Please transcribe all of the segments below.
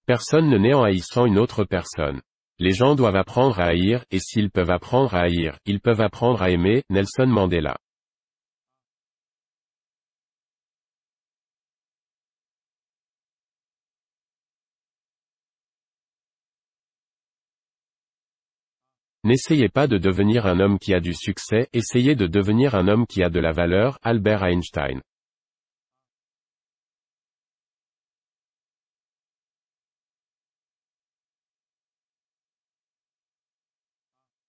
Personne ne naît en haïssant une autre personne. Les gens doivent apprendre à haïr, et s'ils peuvent apprendre à haïr, ils peuvent apprendre à aimer. Nelson Mandela. N'essayez pas de devenir un homme qui a du succès, essayez de devenir un homme qui a de la valeur. Albert Einstein.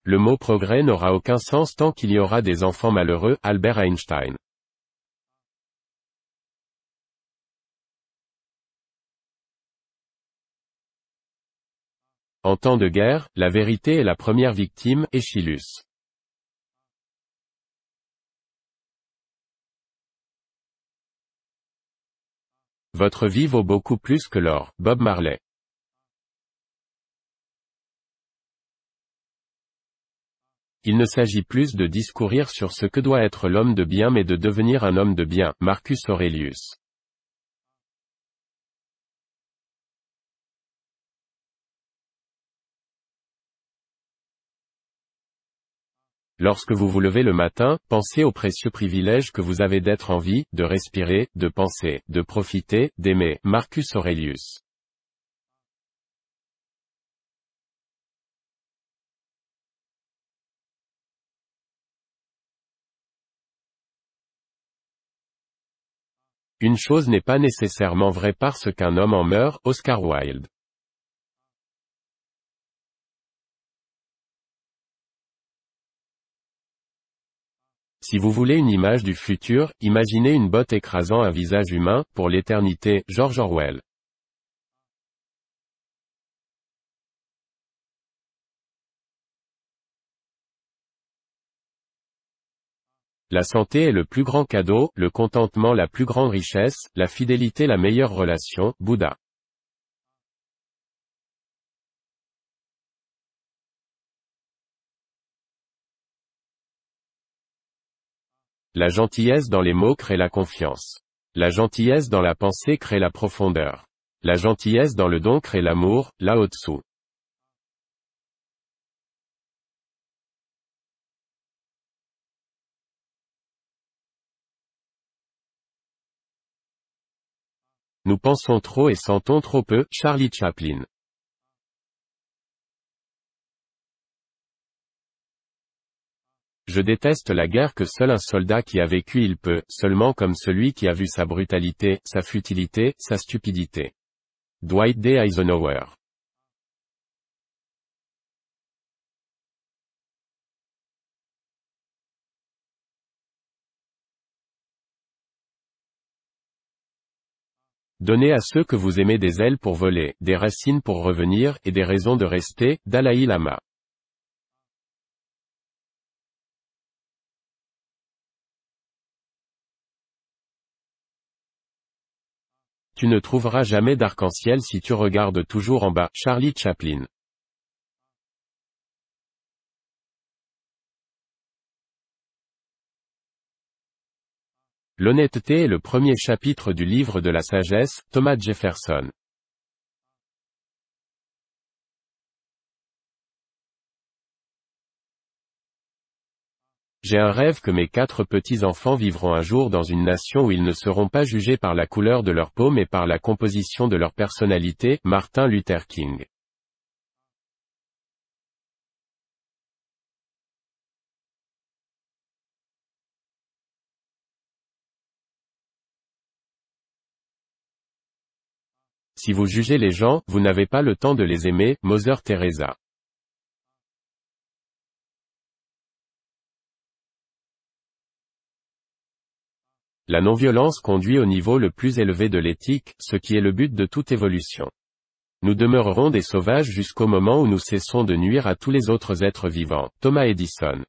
Le mot progrès n'aura aucun sens tant qu'il y aura des enfants malheureux. Albert Einstein. En temps de guerre, la vérité est la première victime. Eschylus. Votre vie vaut beaucoup plus que l'or. Bob Marley. Il ne s'agit plus de discourir sur ce que doit être l'homme de bien mais de devenir un homme de bien. Marcus Aurelius. Lorsque vous vous levez le matin, pensez aux précieux privilèges que vous avez d'être en vie, de respirer, de penser, de profiter, d'aimer. Marcus Aurelius. Une chose n'est pas nécessairement vraie parce qu'un homme en meurt. Oscar Wilde. Si vous voulez une image du futur, imaginez une botte écrasant un visage humain, pour l'éternité. George Orwell. La santé est le plus grand cadeau, le contentement la plus grande richesse, la fidélité la meilleure relation. Bouddha. La gentillesse dans les mots crée la confiance. La gentillesse dans la pensée crée la profondeur. La gentillesse dans le don crée l'amour. Lao Tzu. Nous pensons trop et sentons trop peu. Charlie Chaplin. Je déteste la guerre que seul un soldat qui a vécu il peut, seulement comme celui qui a vu sa brutalité, sa futilité, sa stupidité. Dwight D. Eisenhower. Donnez à ceux que vous aimez des ailes pour voler, des racines pour revenir, et des raisons de rester. Dalai Lama. Tu ne trouveras jamais d'arc-en-ciel si tu regardes toujours en bas. Charlie Chaplin. L'honnêteté est le premier chapitre du livre de la sagesse. Thomas Jefferson. J'ai un rêve que mes 4 petits-enfants vivront un jour dans une nation où ils ne seront pas jugés par la couleur de leur peau mais par la composition de leur personnalité. Martin Luther King. Si vous jugez les gens, vous n'avez pas le temps de les aimer. Mother Teresa. La non-violence conduit au niveau le plus élevé de l'éthique, ce qui est le but de toute évolution. Nous demeurerons des sauvages jusqu'au moment où nous cessons de nuire à tous les autres êtres vivants. Thomas Edison.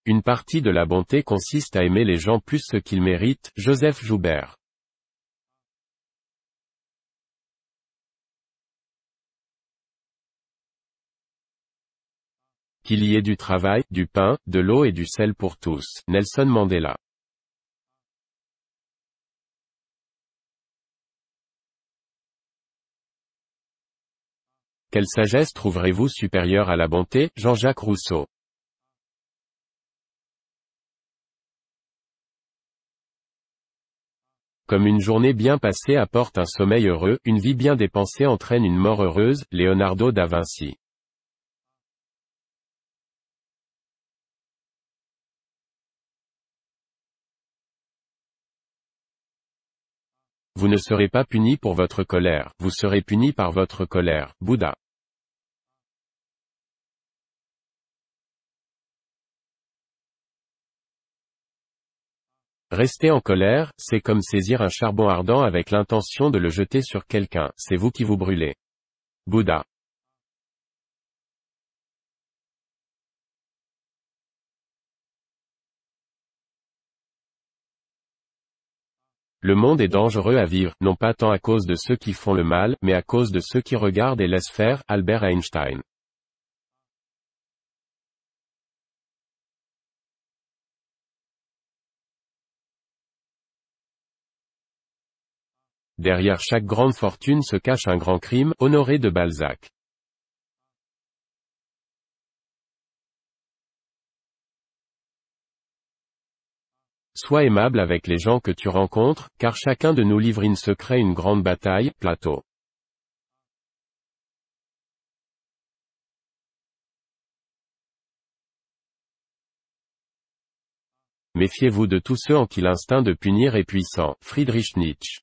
Une partie de la bonté consiste à aimer les gens plus ce qu'ils méritent. Joseph Joubert. Qu'il y ait du travail, du pain, de l'eau et du sel pour tous. Nelson Mandela. Quelle sagesse trouverez-vous supérieure à la bonté? Jean-Jacques Rousseau. Comme une journée bien passée apporte un sommeil heureux, une vie bien dépensée entraîne une mort heureuse. Leonardo da Vinci. Vous ne serez pas puni pour votre colère, vous serez puni par votre colère. Bouddha. Rester en colère, c'est comme saisir un charbon ardent avec l'intention de le jeter sur quelqu'un, c'est vous qui vous brûlez. Bouddha. Le monde est dangereux à vivre, non pas tant à cause de ceux qui font le mal, mais à cause de ceux qui regardent et laissent faire. Albert Einstein. Derrière chaque grande fortune se cache un grand crime. Honoré de Balzac. Sois aimable avec les gens que tu rencontres, car chacun de nous livre in secret une grande bataille. Plateau. Méfiez-vous de tous ceux en qui l'instinct de punir est puissant. Friedrich Nietzsche.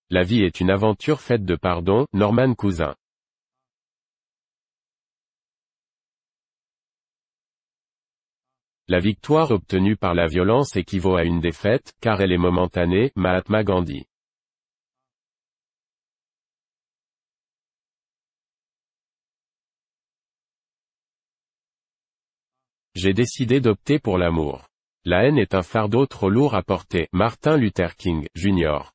La vie est une aventure faite de pardon. Norman Cousin. La victoire obtenue par la violence équivaut à une défaite, car elle est momentanée. Mahatma Gandhi. J'ai décidé d'opter pour l'amour. La haine est un fardeau trop lourd à porter. Martin Luther King, Jr.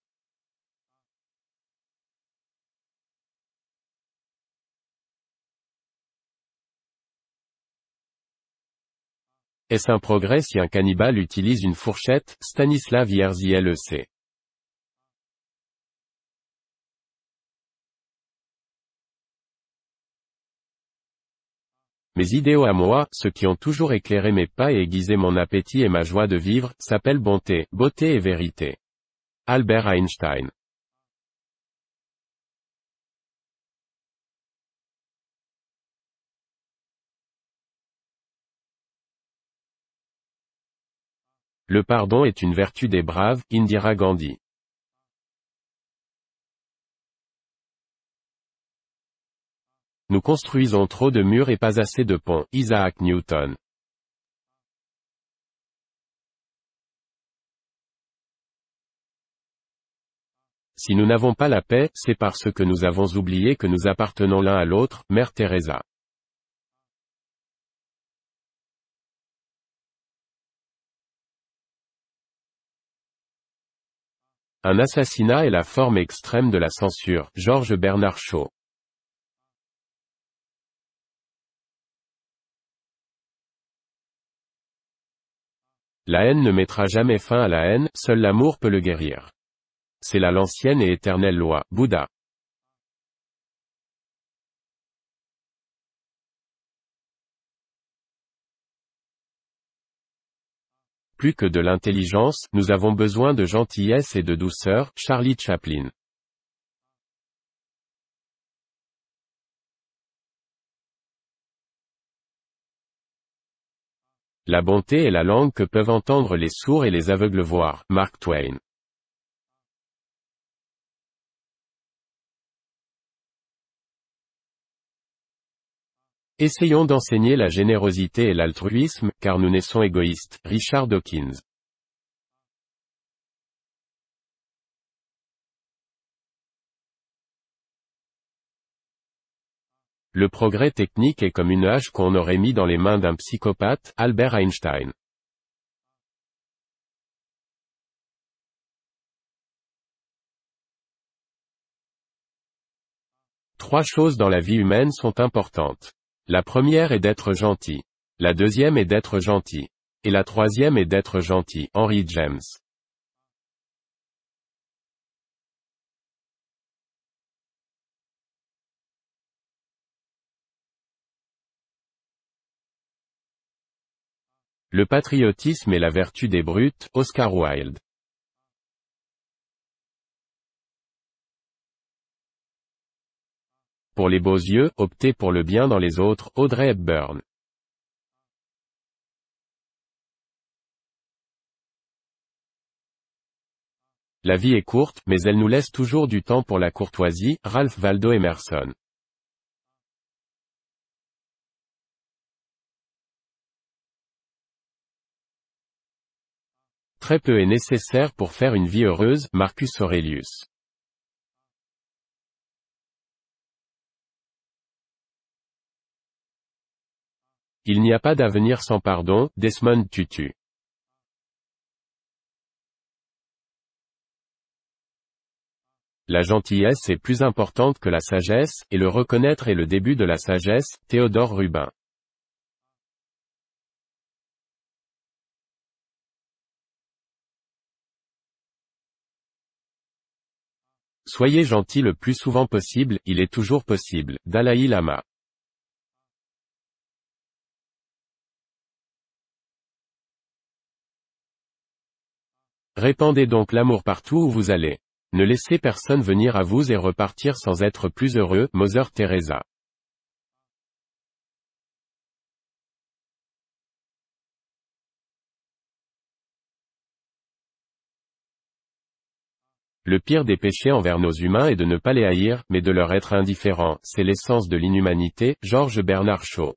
Est-ce un progrès si un cannibale utilise une fourchette? Stanislav Jerzy Lec. Mes idéaux à moi, ceux qui ont toujours éclairé mes pas et aiguisé mon appétit et ma joie de vivre, s'appellent bonté, beauté et vérité. Albert Einstein. Le pardon est une vertu des braves. Indira Gandhi. Nous construisons trop de murs et pas assez de ponts. Isaac Newton. Si nous n'avons pas la paix, c'est parce que nous avons oublié que nous appartenons l'un à l'autre. Mère Teresa. Un assassinat est la forme extrême de la censure. Georges Bernard Shaw. La haine ne mettra jamais fin à la haine, seul l'amour peut le guérir. C'est là l'ancienne et éternelle loi. Bouddha. Plus que de l'intelligence, nous avons besoin de gentillesse et de douceur. Charlie Chaplin. La bonté est la langue que peuvent entendre les sourds et les aveugles voir. Mark Twain. Essayons d'enseigner la générosité et l'altruisme, car nous naissons égoïstes. Richard Dawkins. Le progrès technique est comme une hache qu'on aurait mis dans les mains d'un psychopathe. Albert Einstein. 3 choses dans la vie humaine sont importantes. La première est d'être gentil. La deuxième est d'être gentil. Et la troisième est d'être gentil. Henry James. Le patriotisme est la vertu des brutes. Oscar Wilde. Pour les beaux yeux, optez pour le bien dans les autres. Audrey Hepburn. La vie est courte, mais elle nous laisse toujours du temps pour la courtoisie. Ralph Waldo Emerson. Très peu est nécessaire pour faire une vie heureuse. Marcus Aurelius. Il n'y a pas d'avenir sans pardon. Desmond Tutu. La gentillesse est plus importante que la sagesse, et le reconnaître est le début de la sagesse. Théodore Rubin. Soyez gentil le plus souvent possible, il est toujours possible. Dalai Lama. Répandez donc l'amour partout où vous allez. Ne laissez personne venir à vous et repartir sans être plus heureux. Mother Teresa. Le pire des péchés envers nos humains est de ne pas les haïr, mais de leur être indifférent. C'est l'essence de l'inhumanité. Georges Bernard Shaw.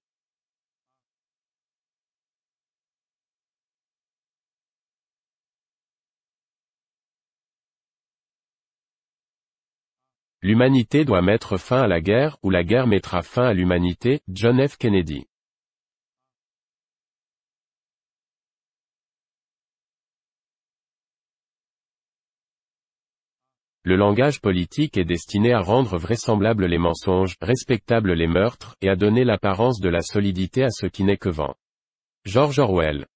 L'humanité doit mettre fin à la guerre, ou la guerre mettra fin à l'humanité. John F. Kennedy. Le langage politique est destiné à rendre vraisemblables les mensonges, respectables les meurtres, et à donner l'apparence de la solidité à ce qui n'est que vent. George Orwell.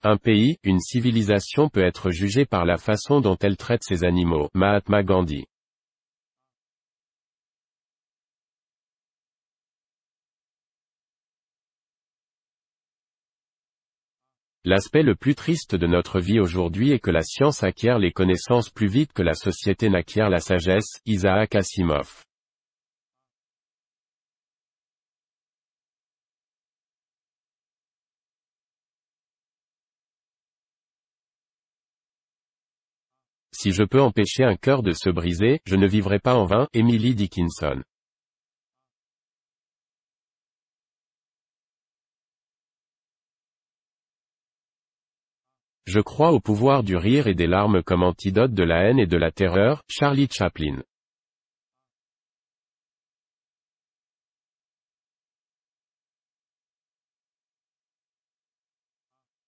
Un pays, une civilisation peut être jugée par la façon dont elle traite ses animaux. Mahatma Gandhi. L'aspect le plus triste de notre vie aujourd'hui est que la science acquiert les connaissances plus vite que la société n'acquiert la sagesse. Isaac Asimov. Si je peux empêcher un cœur de se briser, je ne vivrai pas en vain. Emily Dickinson. Je crois au pouvoir du rire et des larmes comme antidote de la haine et de la terreur. Charlie Chaplin.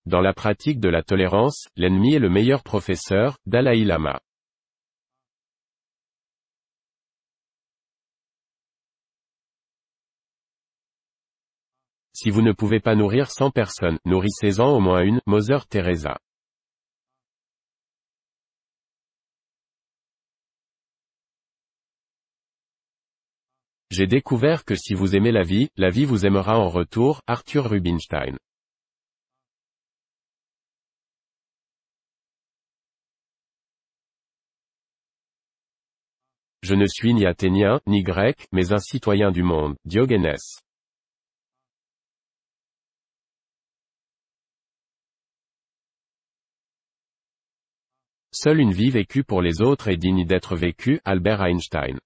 Dans la pratique de la tolérance, l'ennemi est le meilleur professeur. Dalai Lama. Si vous ne pouvez pas nourrir 100 personnes, nourrissez-en au moins une. Mother Teresa. J'ai découvert que si vous aimez la vie vous aimera en retour. Arthur Rubinstein. Je ne suis ni athénien, ni grec, mais un citoyen du monde. Diogénès. Seule une vie vécue pour les autres est digne d'être vécue. Albert Einstein.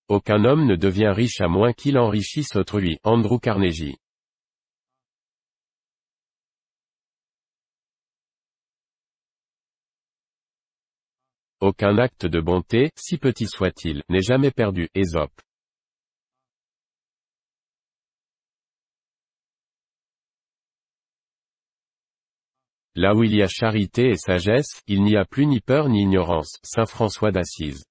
Aucun homme ne devient riche à moins qu'il enrichisse autrui. Andrew Carnegie. Aucun acte de bonté, si petit soit-il, n'est jamais perdu. Ésope. Là où il y a charité et sagesse, il n'y a plus ni peur ni ignorance. Saint François d'Assise.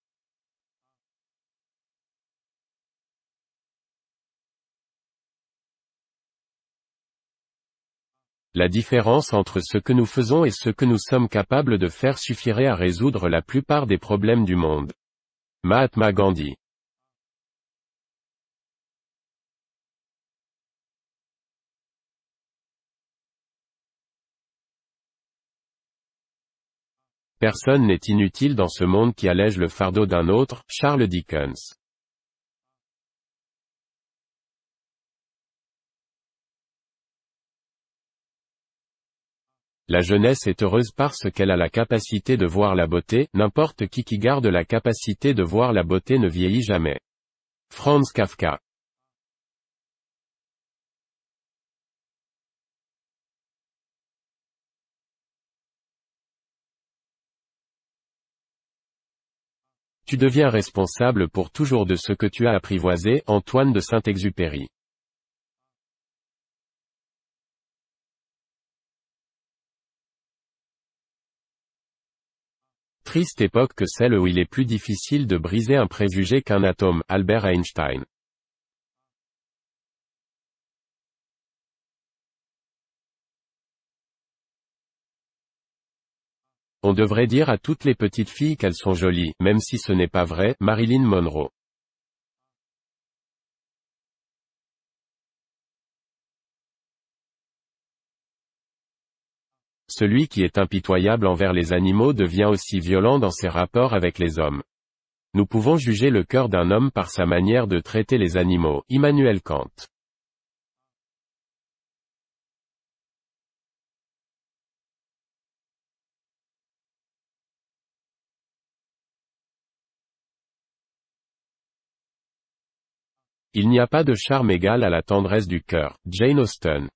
La différence entre ce que nous faisons et ce que nous sommes capables de faire suffirait à résoudre la plupart des problèmes du monde. Mahatma Gandhi. Personne n'est inutile dans ce monde qui allège le fardeau d'un autre. Charles Dickens. La jeunesse est heureuse parce qu'elle a la capacité de voir la beauté. N'importe qui garde la capacité de voir la beauté ne vieillit jamais. Franz Kafka. Tu deviens responsable pour toujours de ce que tu as apprivoisé. Antoine de Saint-Exupéry. Triste époque que celle où il est plus difficile de briser un préjugé qu'un atome. Albert Einstein. On devrait dire à toutes les petites filles qu'elles sont jolies, même si ce n'est pas vrai. Marilyn Monroe. Celui qui est impitoyable envers les animaux devient aussi violent dans ses rapports avec les hommes. Nous pouvons juger le cœur d'un homme par sa manière de traiter les animaux. Immanuel Kant. Il n'y a pas de charme égal à la tendresse du cœur. Jane Austen.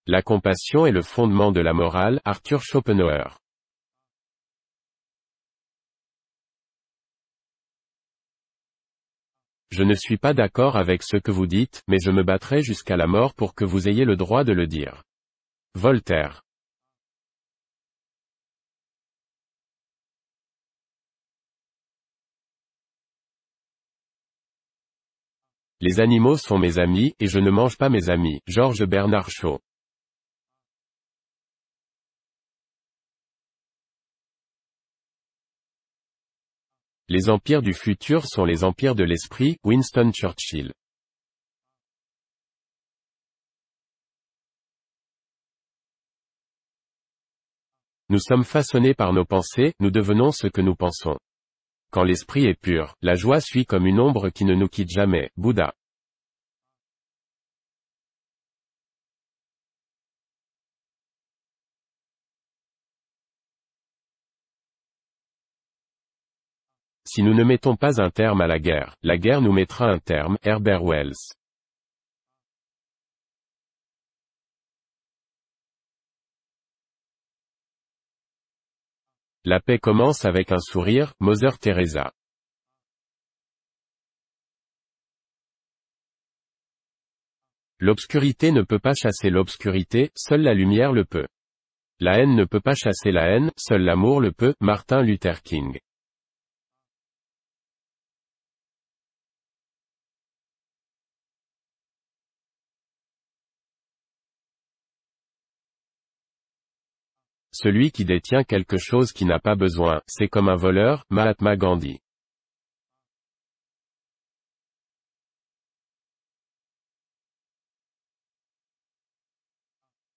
La compassion est le fondement de la morale. Arthur Schopenhauer. Je ne suis pas d'accord avec ce que vous dites, mais je me battrai jusqu'à la mort pour que vous ayez le droit de le dire. Voltaire. Les animaux sont mes amis, et je ne mange pas mes amis. Georges Bernard Shaw. Les empires du futur sont les empires de l'esprit. Winston Churchill. Nous sommes façonnés par nos pensées, nous devenons ce que nous pensons. Quand l'esprit est pur, la joie suit comme une ombre qui ne nous quitte jamais. Bouddha. Si nous ne mettons pas un terme à la guerre nous mettra un terme. Herbert Wells. La paix commence avec un sourire. Mother Teresa. L'obscurité ne peut pas chasser l'obscurité, seule la lumière le peut. La haine ne peut pas chasser la haine, seul l'amour le peut. Martin Luther King. Celui qui détient quelque chose qui n'a pas besoin, c'est comme un voleur. Mahatma Gandhi.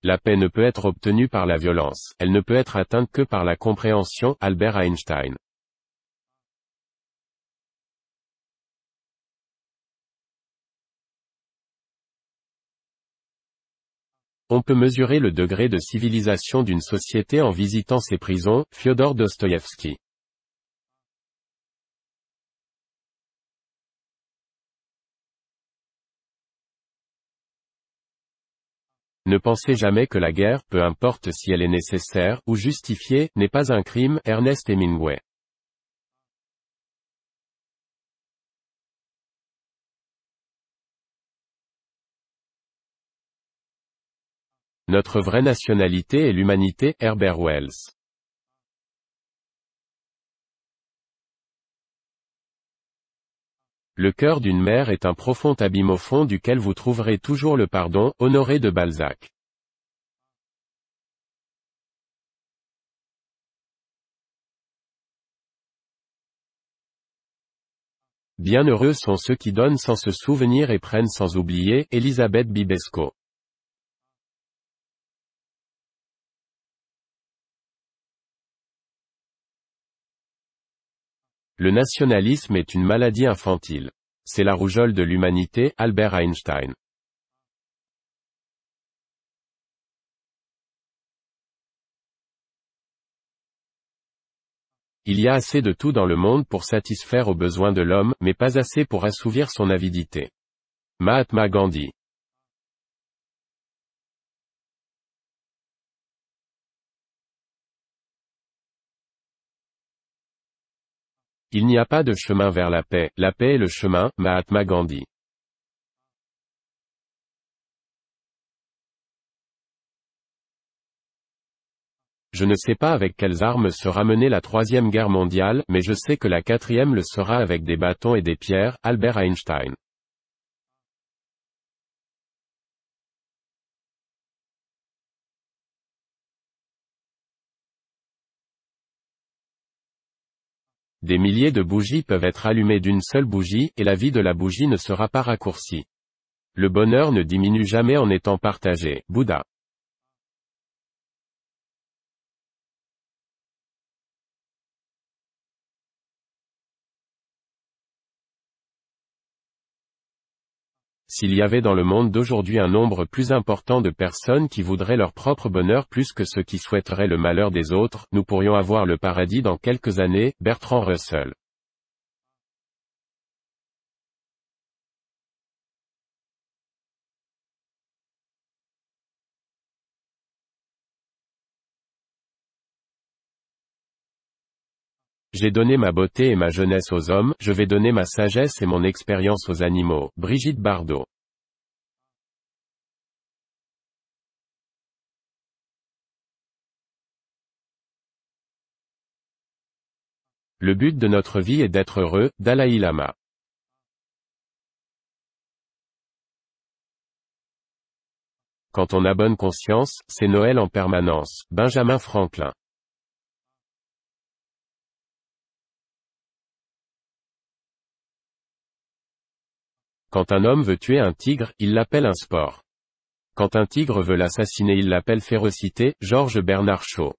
La paix ne peut être obtenue par la violence, elle ne peut être atteinte que par la compréhension. Albert Einstein. On peut mesurer le degré de civilisation d'une société en visitant ses prisons. Fyodor Dostoïevski. Ne pensez jamais que la guerre, peu importe si elle est nécessaire, ou justifiée, n'est pas un crime. Ernest Hemingway. Notre vraie nationalité est l'humanité. Herbert Wells. Le cœur d'une mère est un profond abîme au fond duquel vous trouverez toujours le pardon. Honoré de Balzac. Bienheureux sont ceux qui donnent sans se souvenir et prennent sans oublier. Elisabeth Bibesco. Le nationalisme est une maladie infantile. C'est la rougeole de l'humanité. Albert Einstein. Il y a assez de tout dans le monde pour satisfaire aux besoins de l'homme, mais pas assez pour assouvir son avidité. Mahatma Gandhi. Il n'y a pas de chemin vers la paix est le chemin. Mahatma Gandhi. Je ne sais pas avec quelles armes sera menée la troisième guerre mondiale, mais je sais que la quatrième le sera avec des bâtons et des pierres. Albert Einstein. Des milliers de bougies peuvent être allumées d'une seule bougie, et la vie de la bougie ne sera pas raccourcie. Le bonheur ne diminue jamais en étant partagé. Bouddha. S'il y avait dans le monde d'aujourd'hui un nombre plus important de personnes qui voudraient leur propre bonheur plus que ceux qui souhaiteraient le malheur des autres, nous pourrions avoir le paradis dans quelques années. Bertrand Russell. J'ai donné ma beauté et ma jeunesse aux hommes, je vais donner ma sagesse et mon expérience aux animaux. Brigitte Bardot. Le but de notre vie est d'être heureux. Dalai Lama. Quand on a bonne conscience, c'est Noël en permanence. Benjamin Franklin. Quand un homme veut tuer un tigre, il l'appelle un sport. Quand un tigre veut l'assassiner, il l'appelle férocité. Georges Bernard Shaw.